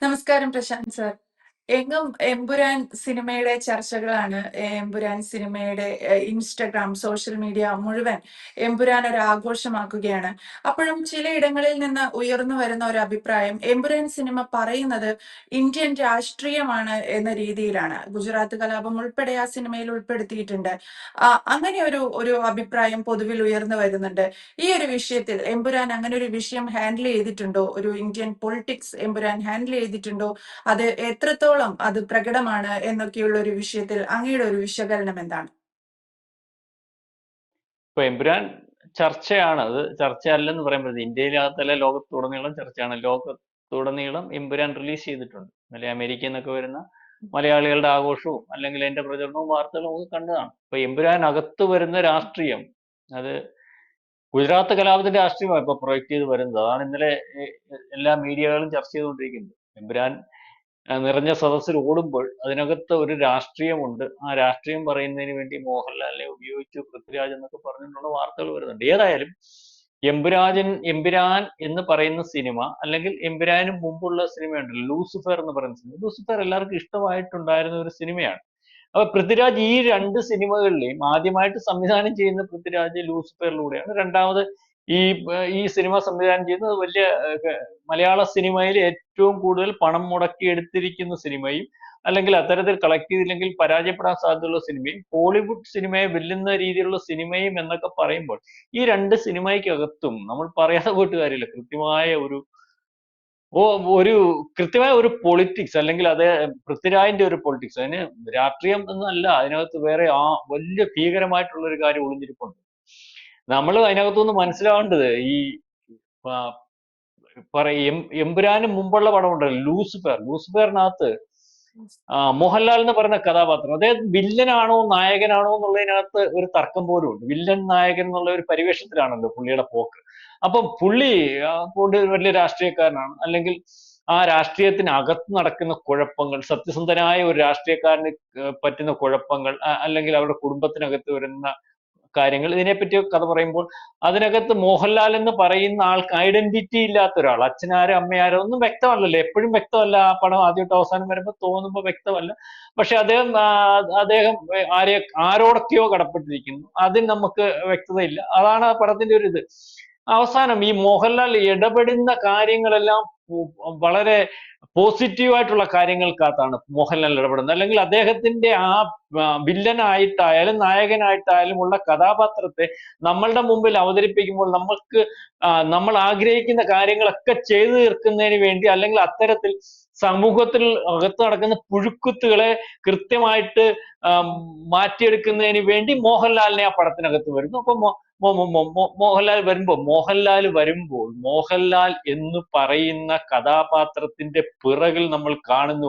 നമസ്കാരം പ്രശാന്ത് സർ. എങ്ങും എമ്പുരാൻ സിനിമയുടെ ചർച്ചകളാണ്. എമ്പുരാൻ സിനിമയുടെ ഇൻസ്റ്റഗ്രാം, സോഷ്യൽ മീഡിയ മുഴുവൻ എമ്പുരാൻ ഒരു ആഘോഷമാക്കുകയാണ്. അപ്പോഴും ചിലയിടങ്ങളിൽ നിന്ന് ഉയർന്നു വരുന്ന ഒരു അഭിപ്രായം, എമ്പുരാൻ സിനിമ പറയുന്നത് ഇന്ത്യൻ രാഷ്ട്രീയമാണ് എന്ന രീതിയിലാണ്. ഗുജറാത്ത് കലാപം ഉൾപ്പെടെ ആ സിനിമയിൽ ഉൾപ്പെടുത്തിയിട്ടുണ്ട്. അങ്ങനെ ഒരു അഭിപ്രായം പൊതുവിൽ ഉയർന്നു വരുന്നുണ്ട്. ഈ ഒരു വിഷയത്തിൽ എമ്പുരാൻ അങ്ങനെ ഒരു വിഷയം ഹാൻഡിൽ ചെയ്തിട്ടുണ്ടോ? ഒരു ഇന്ത്യൻ പൊളിറ്റിക്സ് എമ്പുരാൻ ഹാൻഡിൽ ചെയ്തിട്ടുണ്ടോ? അത് എത്രത്തോളം അത് പ്രകടമാണ് എന്നൊക്കെയുള്ള ഒരു വിഷയത്തിൽ അങ്ങയുടെ ഒരു വിശകലനം എന്താണ്? ഇപ്പൊ എമ്പുരാൻ ചർച്ചയാണ്. അത് ചർച്ചയല്ലെന്ന് പറയാൻ പറ്റില്ല. ഇന്ത്യയിലകത്തല്ല, ലോകത്തുടനീളം ചർച്ചയാണ്. ലോകത്തുടനീളം എമ്പുരാൻ റിലീസ് ചെയ്തിട്ടുണ്ട്. അല്ലെ, അമേരിക്കയിൽ നിന്നൊക്കെ വരുന്ന മലയാളികളുടെ ആഘോഷവും അല്ലെങ്കിൽ അതിന്റെ പ്രചരണവും വാർത്തകളും ഒക്കെ കണ്ടതാണ്. ഇപ്പൊ എമ്പുരാൻ അകത്ത് വരുന്ന രാഷ്ട്രീയം, അത് ഗുജറാത്ത് കലാപത്തിന്റെ രാഷ്ട്രീയമാണ് ഇപ്പൊ പ്രൊജക്ട് ചെയ്ത് വരുന്നത്. അതാണ് ഇന്നലെ എല്ലാ മീഡിയകളും ചർച്ച ചെയ്തുകൊണ്ടിരിക്കുന്നത്. എമ്പുരാൻ നിറഞ്ഞ സദസ്സിൽ ഓടുമ്പോൾ അതിനകത്ത് ഒരു രാഷ്ട്രീയമുണ്ട്. ആ രാഷ്ട്രീയം പറയുന്നതിന് വേണ്ടി മോഹൻലാലിനെ ഉപയോഗിച്ചു പൃഥ്വിരാജ് എന്നൊക്കെ പറഞ്ഞിട്ടുള്ള വാർത്തകൾ വരുന്നുണ്ട്. ഏതായാലും എമ്പുരാൻ എന്ന് പറയുന്ന സിനിമ, അല്ലെങ്കിൽ എമ്പുരാനും മുമ്പുള്ള സിനിമയുണ്ടല്ലോ ലൂസിഫർ എന്ന് പറയുന്ന സിനിമ, ലൂസിഫർ എല്ലാവർക്കും ഇഷ്ടമായിട്ടുണ്ടായിരുന്ന ഒരു സിനിമയാണ്. അപ്പൊ പൃഥ്വിരാജ് ഈ രണ്ട് സിനിമകളിലെയും ആദ്യമായിട്ട് സംവിധാനം ചെയ്യുന്ന പൃഥ്വിരാജ് ലൂസിഫറിലൂടെയാണ്. രണ്ടാമത് ഈ ഈ സിനിമ സംവിധാനം ചെയ്യുന്നത് വലിയ മലയാള സിനിമയിൽ ഏറ്റവും കൂടുതൽ പണം മുടക്കി എടുത്തിരിക്കുന്ന സിനിമയും, അല്ലെങ്കിൽ അത്തരത്തിൽ കളക്ട് ചെയ്തില്ലെങ്കിൽ പരാജയപ്പെടാൻ സാധ്യതയുള്ള സിനിമയും, ഹോളിവുഡ് സിനിമയെ വെല്ലുന്ന രീതിയിലുള്ള സിനിമയും എന്നൊക്കെ പറയുമ്പോൾ ഈ രണ്ട് സിനിമയ്ക്കകത്തും നമ്മൾ പറയാതെ പോയിട്ട് കാര്യമില്ല, ഒരു കൃത്യമായ ഒരു പൊളിറ്റിക്സ്, അല്ലെങ്കിൽ അത് പൃഥ്വിരാജിന്റെ ഒരു പൊളിറ്റിക്സ്. അതിന് രാഷ്ട്രീയം എന്നല്ല, അതിനകത്ത് വേറെ വലിയ ഭീകരമായിട്ടുള്ള ഒരു കാര്യം ഒളിഞ്ഞിരിപ്പുണ്ട്. നമ്മൾ അതിനകത്തുനിന്ന് മനസ്സിലാവേണ്ടത് ഈ എമ്പുരാന് മുമ്പുള്ള പടം ഉണ്ടല്ലോ ലൂസിഫറിനകത്ത് മോഹൻലാൽ എന്ന് പറയുന്ന കഥാപാത്രം, അദ്ദേഹം വില്ലനാണോ നായകനാണോ എന്നുള്ളതിനകത്ത് ഒരു തർക്കം പോലും ഉണ്ട്. വില്ലൻ നായകൻ എന്നുള്ള ഒരു പരിവേഷത്തിലാണല്ലോ പുള്ളിയുടെ പോക്ക്. അപ്പം പുള്ളി വലിയ രാഷ്ട്രീയക്കാരനാണ്, അല്ലെങ്കിൽ ആ രാഷ്ട്രീയത്തിനകത്ത് നടക്കുന്ന കുഴപ്പങ്ങൾ, സത്യസന്ധനായ ഒരു രാഷ്ട്രീയക്കാരന് പറ്റുന്ന കുഴപ്പങ്ങൾ, അല്ലെങ്കിൽ അവരുടെ കുടുംബത്തിനകത്ത് വരുന്ന കാര്യങ്ങൾ, ഇതിനെപ്പറ്റി കഥ പറയുമ്പോൾ അതിനകത്ത് മോഹൻലാൽ എന്ന് പറയുന്ന ആൾക്ക് ഐഡന്റിറ്റി ഇല്ലാത്ത ഒരാൾ, അച്ഛനാരോ അമ്മയാരോ ഒന്നും വ്യക്തമല്ലല്ലോ, എപ്പോഴും വ്യക്തമല്ല. ആ പടം ആദ്യമായിട്ട് അവസാനം വരുമ്പോൾ തോന്നുമ്പോൾ വ്യക്തമല്ല. പക്ഷെ അദ്ദേഹം ആരോടൊക്കെയോ കടപ്പെട്ടിരിക്കുന്നു, അതിന് നമുക്ക് വ്യക്തതയില്ല. അതാണ് ആ പടത്തിന്റെ ഒരു ഇത്. അവസാനം ഈ മോഹൻലാൽ ഇടപെടുന്ന കാര്യങ്ങളെല്ലാം വളരെ പോസിറ്റീവായിട്ടുള്ള കാര്യങ്ങൾക്കകത്താണ് മോഹൻലാൽ ഇടപെടുന്നത്. അല്ലെങ്കിൽ അദ്ദേഹത്തിന്റെ ആ വില്ലനായിട്ടായാലും നായകനായിട്ടായാലും ഉള്ള കഥാപാത്രത്തെ നമ്മളുടെ മുമ്പിൽ അവതരിപ്പിക്കുമ്പോൾ നമ്മൾ ആഗ്രഹിക്കുന്ന കാര്യങ്ങളൊക്കെ ചെയ്തു തീർക്കുന്നതിന് വേണ്ടി, അല്ലെങ്കിൽ അത്തരത്തിൽ സമൂഹത്തിൽ അകത്ത് നടക്കുന്ന പുഴുക്കുത്തുകളെ കൃത്യമായിട്ട് മാറ്റിയെടുക്കുന്നതിന് വേണ്ടി മോഹൻലാലിനെ ആ പടത്തിനകത്ത് വരുന്നു. അപ്പൊ മോഹൻലാൽ വരുമ്പോൾ മോഹൻലാൽ എന്ന് പറയുന്ന കഥാപാത്രത്തിന്റെ പിറകിൽ നമ്മൾ കാണുന്ന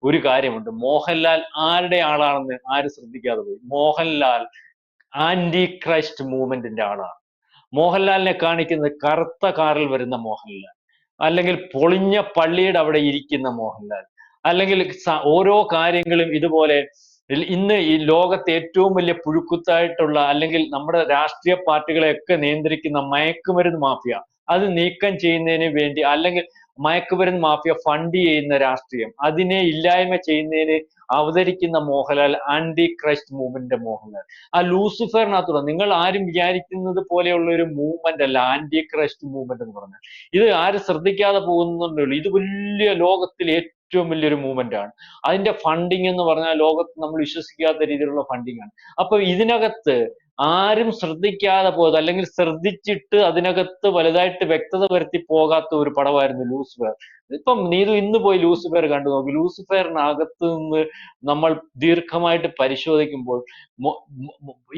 ഒരു കാര്യമുണ്ട്. മോഹൻലാൽ ആരുടെ ആളാണെന്ന് ആരും ശ്രദ്ധിക്കാതെ പോയി. മോഹൻലാൽ ആന്റി ക്രൈസ്റ്റ് മൂവ്മെന്റിന്റെ ആളാണ്. മോഹൻലാലിനെ കാണിക്കുന്നത് കറുത്ത കാറിൽ വരുന്ന മോഹൻലാൽ, അല്ലെങ്കിൽ പൊളിഞ്ഞ പള്ളിയുടെ അവിടെ ഇരിക്കുന്ന മോഹൻലാൽ, അല്ലെങ്കിൽ ഓരോ കാര്യങ്ങളും ഇതുപോലെ ഇന്ന് ഈ ലോകത്തെ ഏറ്റവും വലിയ പുഴുക്കുത്തായിട്ടുള്ള, അല്ലെങ്കിൽ നമ്മുടെ രാഷ്ട്രീയ പാർട്ടികളെയൊക്കെ നിയന്ത്രിക്കുന്ന മയക്കുമരുന്ന് മാഫിയ, അത് നീക്കം ചെയ്യുന്നതിന് വേണ്ടി, അല്ലെങ്കിൽ മയക്കുമരുന്ന് മാഫിയ ഫണ്ട് ചെയ്യുന്ന രാഷ്ട്രീയം, അതിനെ ഇല്ലായ്മ ചെയ്യുന്നതിന് അവതരിക്കുന്ന മോഹൻലാൽ ആന്റി ക്രൈസ്റ്റ് മൂവ്മെന്റിന്റെ മോഹൻലാൽ. ആ ലൂസിഫറിനകത്തുള്ള, നിങ്ങൾ ആരും വിചാരിക്കുന്നത് പോലെയുള്ള ഒരു മൂവ്മെന്റ് അല്ല ആന്റി ക്രൈസ്റ്റ് മൂവ്മെന്റ് എന്ന് പറഞ്ഞാൽ. ഇത് ആരും ശ്രദ്ധിക്കാതെ പോകുന്നുള്ളൂ. ഇത് വലിയ ലോകത്തിലെ ഏറ്റവും വലിയൊരു മൂവ്മെന്റ് ആണ്. അതിന്റെ ഫണ്ടിങ് എന്ന് പറഞ്ഞാൽ ലോകത്ത് നമ്മൾ വിശ്വസിക്കാത്ത രീതിയിലുള്ള ഫണ്ടിങ് ആണ്. അപ്പൊ ഇതിനകത്ത് ആരും ശ്രദ്ധിക്കാതെ പോയത്, അല്ലെങ്കിൽ ശ്രദ്ധിച്ചിട്ട് അതിനകത്ത് വലുതായിട്ട് വ്യക്തത വരുത്തി പോകാത്ത ഒരു പടമായിരുന്നു ലൂസിഫർ. ഇപ്പം നീതു ഇന്ന് പോയി ലൂസിഫർ കണ്ടു നോക്കി. ലൂസിഫറിനകത്ത് നിന്ന് നമ്മൾ ദീർഘമായിട്ട് പരിശോധിക്കുമ്പോൾ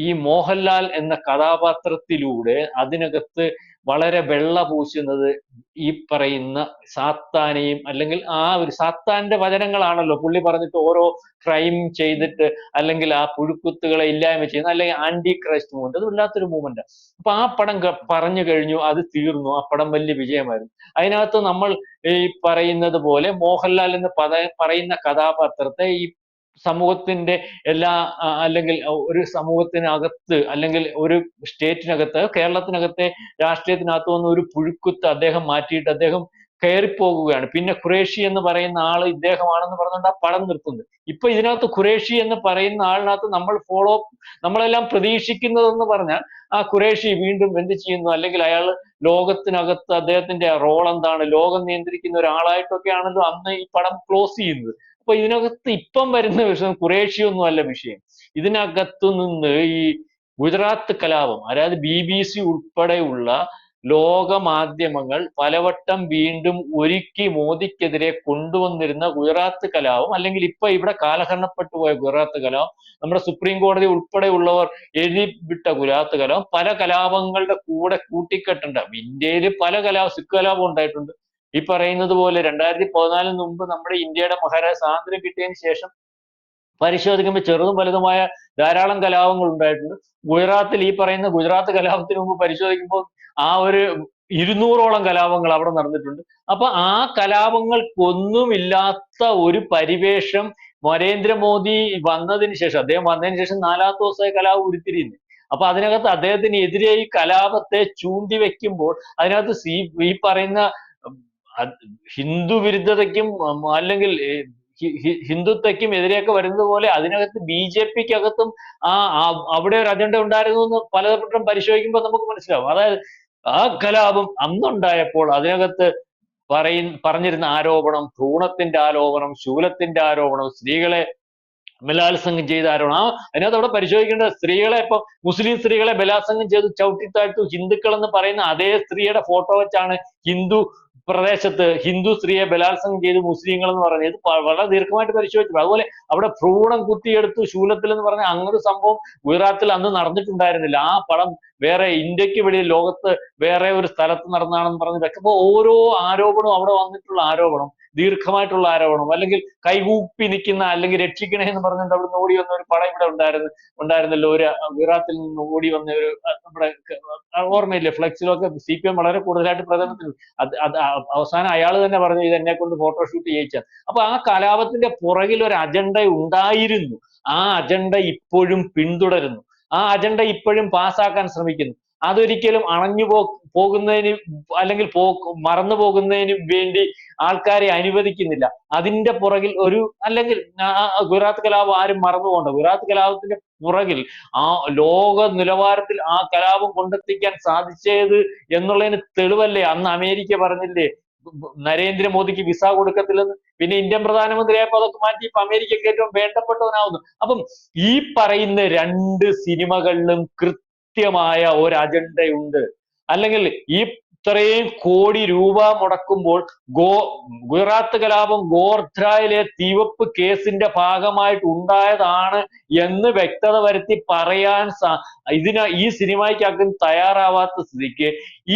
ഈ മോഹൻലാൽ എന്ന കഥാപാത്രത്തിലൂടെ അതിനകത്ത് വളരെ വെള്ള പൂശുന്നത് ഈ പറയുന്ന സാത്താനെയും, അല്ലെങ്കിൽ ആ ഒരു സാത്താന്റെ വചനങ്ങളാണല്ലോ പുള്ളി പറഞ്ഞിട്ട് ഓരോ ക്രൈം ചെയ്തിട്ട്, അല്ലെങ്കിൽ ആ പുഴുക്കുത്തുകളെ ഇല്ലായ്മ ചെയ്യുന്ന, അല്ലെങ്കിൽ ആന്റി ക്രൈസ്റ്റ് മൂവ്മെന്റ്, അത് വല്ലാത്തൊരു മൂവ്മെന്റ്. അപ്പൊ ആ പടം പറഞ്ഞു കഴിഞ്ഞു, അത് തീർന്നു, ആ പടം വലിയ വിജയമായിരുന്നു. അതിനകത്ത് നമ്മൾ ഈ പറയുന്നത് പോലെ മോഹൻലാൽ എന്ന് പറയുന്ന കഥാപാത്രത്തെ ഈ സമൂഹത്തിന്റെ എല്ലാ അല്ലെങ്കിൽ ഒരു സമൂഹത്തിനകത്ത്, അല്ലെങ്കിൽ ഒരു സ്റ്റേറ്റിനകത്ത്, കേരളത്തിനകത്തെ രാഷ്ട്രീയത്തിനകത്ത് വന്ന ഒരു പുഴുക്കുത്ത് അദ്ദേഹം മാറ്റിയിട്ട് അദ്ദേഹം കയറിപ്പോകുകയാണ്. പിന്നെ ഖുറേഷി എന്ന് പറയുന്ന ആള് ഇദ്ദേഹമാണെന്ന് പറഞ്ഞുകൊണ്ട് ആ പടം നിർത്തുന്നത്. ഇപ്പൊ ഇതിനകത്ത് ഖുറേഷി എന്ന് പറയുന്ന ആളിനകത്ത് നമ്മളെല്ലാം പ്രതീക്ഷിക്കുന്നതെന്ന് പറഞ്ഞാൽ ആ ഖുറേഷി വീണ്ടും എന്ത് ചെയ്യുന്നു, അല്ലെങ്കിൽ അയാൾ ലോകത്തിനകത്ത് അദ്ദേഹത്തിന്റെ റോൾ എന്താണ്, ലോകം നിയന്ത്രിക്കുന്ന ഒരാളായിട്ടൊക്കെയാണല്ലോ അന്ന് ഈ പടം ക്ലോസ് ചെയ്യുന്നത്. അപ്പൊ ഇതിനകത്ത് ഇപ്പം വരുന്ന വിഷയം ഖുറേഷി ഒന്നും അല്ല വിഷയം. ഇതിനകത്തു നിന്ന് ഈ ഗുജറാത്ത് കലാപം, അതായത് BBC ഉൾപ്പെടെയുള്ള ലോക മാധ്യമങ്ങൾ പലവട്ടം വീണ്ടും ഒരുക്കി മോദിക്കെതിരെ കൊണ്ടുവന്നിരുന്ന ഗുജറാത്ത് കലാപം, അല്ലെങ്കിൽ ഇപ്പൊ ഇവിടെ കാലഹരണപ്പെട്ടു പോയ ഗുജറാത്ത് കലാപം, നമ്മുടെ സുപ്രീം കോടതി ഉൾപ്പെടെയുള്ളവർ എഴുതിവിട്ട ഗുജറാത്ത് കലാപം, പല കലാപങ്ങളുടെ കൂടെ കൂട്ടിക്കെട്ടുണ്ട്. ഇന്ത്യയിൽ പല സിഖ് കലാപം ഉണ്ടായിട്ടുണ്ട്. ഈ പറയുന്നത് പോലെ 2014 മുമ്പ് നമ്മുടെ ഇന്ത്യയുടെ സ്വാതന്ത്ര്യം കിട്ടിയതിന് ശേഷം പരിശോധിക്കുമ്പോൾ ചെറുതും വലുതുമായ ധാരാളം കലാപങ്ങൾ ഉണ്ടായിട്ടുണ്ട്. ഗുജറാത്തിൽ ഈ പറയുന്ന ഗുജറാത്ത് കലാപത്തിന് മുമ്പ് പരിശോധിക്കുമ്പോൾ ആ ഒരു 200ഓളം കലാപങ്ങൾ അവിടെ നടന്നിട്ടുണ്ട്. അപ്പൊ ആ കലാപങ്ങൾക്കൊന്നുമില്ലാത്ത ഒരു പരിവേഷം നരേന്ദ്രമോദി വന്നതിന് ശേഷം, അദ്ദേഹം വന്നതിന് ശേഷം 4ാമത്തെ ദിവസമായി കലാപം ഉരുത്തിരിയുന്നത്. അപ്പൊ അതിനകത്ത് അദ്ദേഹത്തിന് എതിരെ ഈ കലാപത്തെ ചൂണ്ടി വെക്കുമ്പോൾ അതിനകത്ത് ഈ പറയുന്ന ഹിന്ദു വിരുദ്ധതയ്ക്കും അല്ലെങ്കിൽ ഹിന്ദുത്വയ്ക്കും എതിരെയൊക്കെ വരുന്നത് പോലെ അതിനകത്ത് BJPക്ക് അകത്തും അവിടെ ഒരു അജണ്ട ഉണ്ടായിരുന്നു എന്ന് പലതരം പരിശോധിക്കുമ്പോൾ നമുക്ക് മനസ്സിലാവും. അതായത് ആ കലാപം അന്നുണ്ടായപ്പോൾ അതിനകത്ത് പറഞ്ഞിരുന്ന ആരോപണം ഭ്രൂണത്തിന്റെ ആരോപണം, ശൂലത്തിന്റെ ആരോപണം, സ്ത്രീകളെ ബലാത്സംഗം ചെയ്ത ആരോപണം. അതിനകത്ത് അവിടെ പരിശോധിക്കേണ്ട സ്ത്രീകളെ, ഇപ്പൊ മുസ്ലിം സ്ത്രീകളെ ബലാത്സംഗം ചെയ്ത് ചവിട്ടിത്താഴ്ത്തു ഹിന്ദുക്കൾ എന്ന് പറയുന്ന അതേ സ്ത്രീയുടെ ഫോട്ടോ വെച്ചാണ് ഹിന്ദു പ്രദേശത്ത് ഹിന്ദു സ്ത്രീയെ ബലാത്സംഗം ചെയ്ത് മുസ്ലിങ്ങൾ എന്ന് പറഞ്ഞത്. ഇത് വളരെ ദീർഘമായിട്ട് പരിശോധിച്ചു. അതുപോലെ അവിടെ ഭ്രൂണം കുത്തിയെടുത്തു ശൂലത്തിൽ എന്ന് പറഞ്ഞ അങ്ങനൊരു സംഭവം ഗുജറാത്തിൽ അന്ന് നടന്നിട്ടുണ്ടായിരുന്നില്ല. ആ പടം വേറെ ഇന്ത്യക്ക് വെളിയിൽ ലോകത്ത് വേറെ ഒരു സ്ഥലത്ത് നടന്നാണെന്ന് പറഞ്ഞ് വെക്കുമ്പോൾ ഓരോ ആരോപണവും അവിടെ വന്നിട്ടുള്ള ആരോപണം, ദീർഘമായിട്ടുള്ള ആരോപണം, അല്ലെങ്കിൽ കൈകൂപ്പി നിൽക്കുന്ന, അല്ലെങ്കിൽ രക്ഷിക്കണേ എന്ന് പറഞ്ഞിട്ട് അവിടെ നിന്ന് ഓടി വന്ന ഒരു പടം ഇവിടെ ഉണ്ടായിരുന്നല്ലോ. ഒരു ഗുജറാത്തിൽ നിന്ന് ഓടി വന്ന ഒരു നമ്മുടെ ഓർമ്മയില്ലേ, ഫ്ലെക്സിലൊക്കെ CPM വളരെ കൂടുതലായിട്ട് പ്രചരണത്തിൽ. അത് അവസാനം അയാൾ തന്നെ പറഞ്ഞു ഇത് എന്നെ കൊണ്ട് ഫോട്ടോഷൂട്ട് ചെയ്യിച്ചാൽ. അപ്പൊ ആ കലാപത്തിന്റെ പുറകിൽ ഒരു അജണ്ട ഉണ്ടായിരുന്നു. ആ അജണ്ട ഇപ്പോഴും പിന്തുടരുന്നു. ആ അജണ്ട ഇപ്പോഴും പാസ്സാക്കാൻ ശ്രമിക്കുന്നു. അതൊരിക്കലും പോകുന്നതിന് അല്ലെങ്കിൽ മറന്നു പോകുന്നതിന് വേണ്ടി ആൾക്കാരെ അനുവദിക്കുന്നില്ല. അതിന്റെ പുറകിൽ അല്ലെങ്കിൽ ഗുജറാത്ത് കലാപം ആരും മറന്നു പോകണ്ട. ഗുജറാത്ത് കലാപത്തിന്റെ പുറകിൽ ആ ലോക നിലവാരത്തിൽ ആ കലാപം കൊണ്ടെത്തിക്കാൻ സാധിച്ചത് എന്നുള്ളതിന് തെളിവല്ലേ അന്ന് അമേരിക്ക പറഞ്ഞില്ലേ നരേന്ദ്രമോദിക്ക് വിസ കൊടുക്കത്തില്ലെന്ന്. പിന്നെ ഇന്ത്യൻ പ്രധാനമന്ത്രിയായപ്പോൾ അതൊക്കെ മാറ്റി ഇപ്പൊ അമേരിക്കക്ക് ഏറ്റവും വേണ്ടപ്പെട്ടവനാവുന്നു. അപ്പം ഈ പറയുന്ന 2 സിനിമകളിലും കൃത്യമായ ഒരു അജണ്ടയുണ്ട്. അല്ലെങ്കിൽ ഇത്രയും കോടി രൂപ മുടക്കുമ്പോൾ ഗുജറാത്ത് കലാപം ഗോർധ്രയിലെ തീവപ്പ് കേസിന്റെ ഭാഗമായിട്ട് ഉണ്ടായതാണ് എന്ന് വ്യക്തത വരുത്തി പറയാൻ ഈ സിനിമയ്ക്കകം തയ്യാറാവാത്ത സ്ഥിതിക്ക്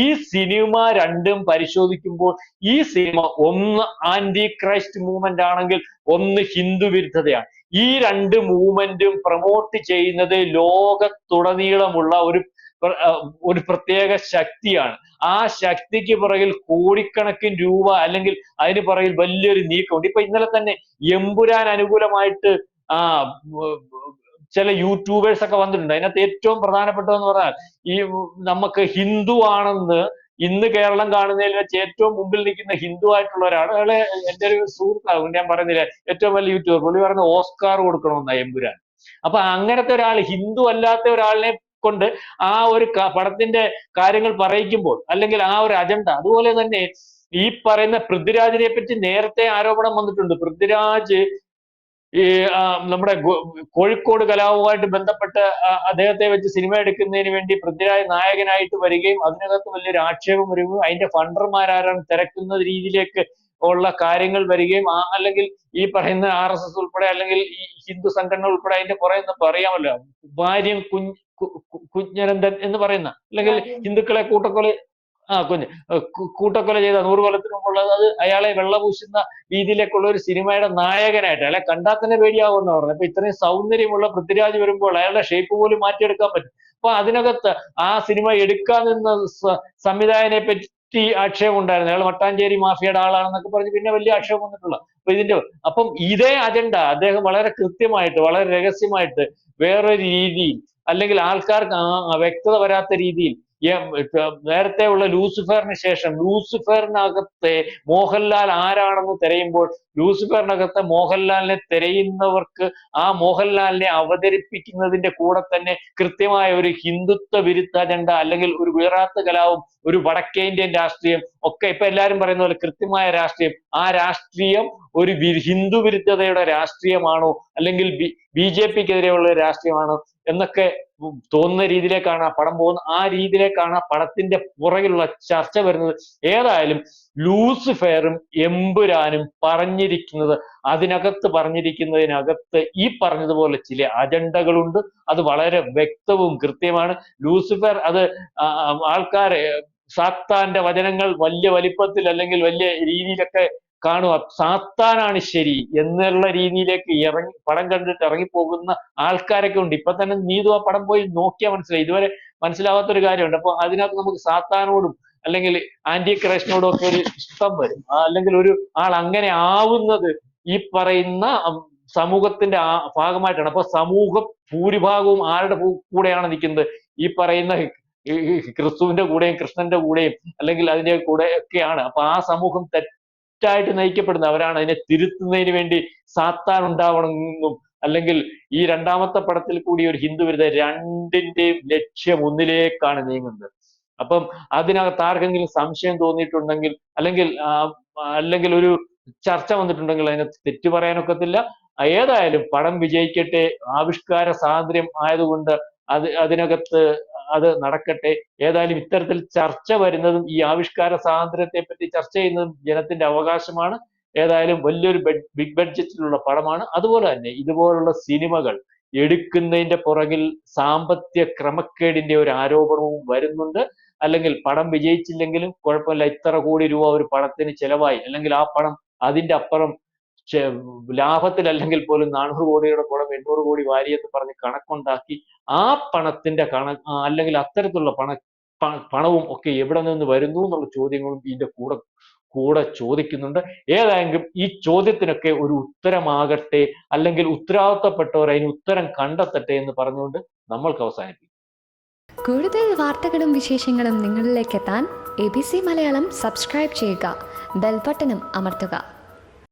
ഈ സിനിമ രണ്ടും പരിശോധിക്കുമ്പോൾ ഈ സിനിമ ഒന്ന് ആന്റി ക്രൈസ്റ്റ് മൂവ്മെന്റ് ആണെങ്കിൽ ഒന്ന് ഹിന്ദു വിരുദ്ധതയാണ്. ഈ 2 മൂവ്മെന്റും പ്രൊമോട്ട് ചെയ്യുന്നത് ലോകത്തുടനീളമുള്ള ഒരു പ്രത്യേക ശക്തിയാണ്. ആ ശക്തിക്ക് പുറകിൽ കോടിക്കണക്കിന് രൂപ അല്ലെങ്കിൽ അതിന് പുറകിൽ വലിയൊരു നീക്കമുണ്ട്. ഇപ്പൊ ഇന്നലെ തന്നെ എമ്പുരാൻ അനുകൂലമായിട്ട് ചില യൂട്യൂബേഴ്സ് ഒക്കെ വന്നിട്ടുണ്ട്. അതിനകത്ത് ഏറ്റവും പ്രധാനപ്പെട്ടതെന്ന് പറഞ്ഞാൽ ഈ നമുക്ക് ഹിന്ദു ആണെന്ന് ഇന്ന് കേരളം കാണുന്നതിൽ വെച്ച് ഏറ്റവും മുമ്പിൽ നിൽക്കുന്ന ഹിന്ദു ആയിട്ടുള്ള ഒരാൾ, അയാളെ എൻ്റെ ഒരു സുഹൃത്താകും, ഞാൻ പറയുന്നില്ല, ഏറ്റവും വലിയ യൂട്യൂബർ, പുള്ളി പറഞ്ഞ ഓസ്കാർ കൊടുക്കണമെന്നാ എമ്പുരാൻ. അപ്പൊ അങ്ങനത്തെ ഒരാൾ, ഹിന്ദു അല്ലാത്ത ഒരാളിനെ കൊണ്ട് ആ ഒരു പടത്തിന്റെ കാര്യങ്ങൾ പറയിക്കുമ്പോൾ, അല്ലെങ്കിൽ ആ ഒരു അജണ്ട, അതുപോലെ തന്നെ ഈ പറയുന്ന പൃഥ്വിരാജിനെ പറ്റി നേരത്തെ ആരോപണം വന്നിട്ടുണ്ട്. പൃഥ്വിരാജ് നമ്മുടെ കോഴിക്കോട് കലാപവുമായിട്ട് ബന്ധപ്പെട്ട് അദ്ദേഹത്തെ വെച്ച് സിനിമ എടുക്കുന്നതിന് വേണ്ടി പൃഥ്വിരാജ് നായകനായിട്ട് വരികയും അതിനകത്ത് വലിയൊരു ആക്ഷേപം വരികയും അതിന്റെ ഫണ്ടർമാരാരാണ് തിരക്കുന്ന രീതിയിലേക്ക് ഉള്ള കാര്യങ്ങൾ വരികയും അല്ലെങ്കിൽ ഈ പറയുന്ന RSS ഉൾപ്പെടെ അല്ലെങ്കിൽ ഈ ഹിന്ദു സംഘടന ഉൾപ്പെടെ അതിന്റെ പുറകെ നിന്ന് പറയാമല്ലോ, ഭാര്യം കുഞ്ഞനന്ദൻ എന്ന് പറയുന്ന, അല്ലെങ്കിൽ ഹിന്ദുക്കളെ കൂട്ടക്കൊല ചെയ്ത 100 കൊല്ലത്തിന് മുമ്പുള്ളത്, അത് അയാളെ വെള്ളപൂശുന്ന രീതിയിലേക്കുള്ള ഒരു സിനിമയുടെ നായകനായിട്ട് അയാളെ കണ്ടാൽ തന്നെ പേടിയാവുമെന്ന് പറഞ്ഞു. അപ്പൊ ഇത്രയും സൗന്ദര്യമുള്ള പൃഥ്വിരാജ് വരുമ്പോൾ അയാളുടെ ഷേപ്പ് പോലും മാറ്റിയെടുക്കാൻ പറ്റും. അപ്പൊ അതിനകത്ത് ആ സിനിമ എടുക്കാൻ നിന്ന സംവിധായകനെ പറ്റി ആക്ഷേപം ഉണ്ടായിരുന്നു. അയാൾ മട്ടാഞ്ചേരി മാഫിയയുടെ ആളാണെന്നൊക്കെ പറഞ്ഞ് പിന്നെ വലിയ ആക്ഷേപം വന്നിട്ടുള്ള. അപ്പം ഇതേ അജണ്ട അദ്ദേഹം വളരെ കൃത്യമായിട്ട്, വളരെ രഹസ്യമായിട്ട് വേറൊരു രീതിയിൽ, അല്ലെങ്കിൽ ആൾക്കാർക്ക് വ്യക്തത വരാത്ത രീതിയിൽ നേരത്തെ ഉള്ള ലൂസിഫറിന് ശേഷം ലൂസിഫറിനകത്തെ മോഹൻലാൽ ആരാണെന്ന് തിരയുമ്പോൾ ലൂസിഫറിനകത്തെ മോഹൻലാലിനെ തിരയുന്നവർക്ക് ആ മോഹൻലാലിനെ അവതരിപ്പിക്കുന്നതിന്റെ കൂടെ തന്നെ കൃത്യമായ ഒരു ഹിന്ദുത്വ വിരുദ്ധ അജണ്ട അല്ലെങ്കിൽ ഒരു ഗുജറാത്ത് കലാപം, ഒരു വടക്കേ ഇന്ത്യൻ രാഷ്ട്രീയം ഒക്കെ ഇപ്പൊ എല്ലാവരും പറയുന്ന പോലെ കൃത്യമായ രാഷ്ട്രീയം, ആ രാഷ്ട്രീയം ഒരു ഹിന്ദു വിരുദ്ധതയുടെ രാഷ്ട്രീയമാണോ അല്ലെങ്കിൽ BJP-ക്കെതിരെയുള്ള രാഷ്ട്രീയമാണോ എന്നൊക്കെ തോന്നുന്ന രീതിയിലേക്കാണ് ആ പടം പോകുന്നത്. ആ രീതിയിലേക്കാണ് ആ പടത്തിന്റെ പുറകിലുള്ള ചർച്ച വരുന്നത്. ഏതായാലും ലൂസിഫറും എമ്പുരാനും പറഞ്ഞിരിക്കുന്നത്, പറഞ്ഞിരിക്കുന്നതിനകത്ത് ഈ പറഞ്ഞതുപോലെ ചില അജണ്ടകളുണ്ട്. അത് വളരെ വ്യക്തവും കൃത്യമാണ്. ലൂസിഫർ അത് ആൾക്കാരെ സാത്താന്റെ വചനങ്ങൾ വലിയ വലിപ്പത്തിൽ അല്ലെങ്കിൽ വലിയ രീതിയിലൊക്കെ കാണുക, സാത്താനാണ് ശരി എന്നുള്ള രീതിയിലേക്ക് പടം കണ്ടിട്ട് ഇറങ്ങിപ്പോകുന്ന ആൾക്കാരൊക്കെ ഉണ്ട്. ഇപ്പൊ തന്നെ നീതു ആ പടം പോയി നോക്കിയാൽ മനസ്സിലായി. ഇതുവരെ മനസ്സിലാവാത്തൊരു കാര്യമുണ്ട്. അപ്പൊ അതിനകത്ത് നമുക്ക് സാത്താനോടും അല്ലെങ്കിൽ ആന്റി ക്രൈസ്റ്റിനോടും ഒക്കെ ഒരു ഇഷ്ടം വരും. അല്ലെങ്കിൽ ഒരു ആൾ അങ്ങനെ ആവുന്നത് ഈ പറയുന്ന സമൂഹത്തിന്റെ ഭാഗമായിട്ടാണ്. അപ്പൊ സമൂഹം ഭൂരിഭാഗവും ആരുടെ കൂടെയാണ് നിൽക്കുന്നത്? ഈ പറയുന്ന ക്രിസ്തുവിന്റെ കൂടെയും കൃഷ്ണന്റെ കൂടെയും അല്ലെങ്കിൽ അതിന്റെ കൂടെ ഒക്കെയാണ്. അപ്പൊ ആ സമൂഹം തെറ്റായിട്ട് നയിക്കപ്പെടുന്നവരാണ്. അതിനെ തിരുത്തുന്നതിന് വേണ്ടി സാത്താൻ ഉണ്ടാവണമെന്നും അല്ലെങ്കിൽ ഈ രണ്ടാമത്തെ പടത്തിൽ കൂടി ഒരു ഹിന്ദു വിരുദ്ധ, രണ്ടിന്റെയും ലക്ഷ്യം ഒന്നിലേക്കാണ് നീങ്ങുന്നത്. അപ്പം അതിനകത്ത് ആർക്കെങ്കിലും സംശയം തോന്നിയിട്ടുണ്ടെങ്കിൽ അല്ലെങ്കിൽ ഒരു ചർച്ച വന്നിട്ടുണ്ടെങ്കിൽ അതിനകത്ത് തെറ്റു പറയാനൊക്കത്തില്ല. ഏതായാലും പടം വിജയിക്കട്ടെ. ആവിഷ്കാര സ്വാതന്ത്ര്യം ആയതുകൊണ്ട് അതിനകത്ത് അത് നടക്കട്ടെ. ഏതായാലും ഇത്തരത്തിൽ ചർച്ച വരുന്നതും ഈ ആവിഷ്കാര സ്വാതന്ത്ര്യത്തെ പറ്റി ചർച്ച ചെയ്യുന്നതും ജനത്തിന്റെ അവകാശമാണ്. ഏതായാലും വലിയൊരു ബിഗ് ബഡ്ജറ്റിലുള്ള പടമാണ്. അതുപോലെ തന്നെ ഇതുപോലുള്ള സിനിമകൾ എടുക്കുന്നതിന്റെ പുറകിൽ സാമ്പത്തിക ക്രമക്കേടിന്റെ ഒരു ആരോപണവും വരുന്നുണ്ട്. അല്ലെങ്കിൽ പടം വിജയിച്ചില്ലെങ്കിലും കുഴപ്പമില്ല, ഇത്ര കോടി രൂപ ഒരു പടത്തിന് ചെലവായി, അല്ലെങ്കിൽ ആ പടം അതിന്റെ അപ്പുറം ലാഭത്തിൽ അല്ലെങ്കിൽ പോലും 400 കോടിയുടെ പടം 800 കോടി വാരി എന്ന് പറഞ്ഞ് കണക്കുണ്ടാക്കി ആ പണത്തിന്റെ അല്ലെങ്കിൽ അത്തരത്തിലുള്ള പണവും ഒക്കെ എവിടെ നിന്ന് വരുന്നു എന്നുള്ള ചോദ്യങ്ങളും ഇതിന്റെ കൂടെ ചോദിക്കുന്നുണ്ട്. ഏതായെങ്കിലും ഈ ചോദ്യത്തിനൊക്കെ ഒരു ഉത്തരമാകട്ടെ, അല്ലെങ്കിൽ ഉത്തരവാദിത്തപ്പെട്ടവർ അതിന് ഉത്തരം കണ്ടെത്തട്ടെ എന്ന് പറഞ്ഞുകൊണ്ട് നമ്മൾക്ക് അവസാനിപ്പിക്കും. കൂടുതൽ വാർത്തകളും വിശേഷങ്ങളും നിങ്ങളിലേക്ക് എത്താൻ ABC മലയാളം സബ്സ്ക്രൈബ് ചെയ്യുക, ബെൽബട്ടനും അമർത്തുക.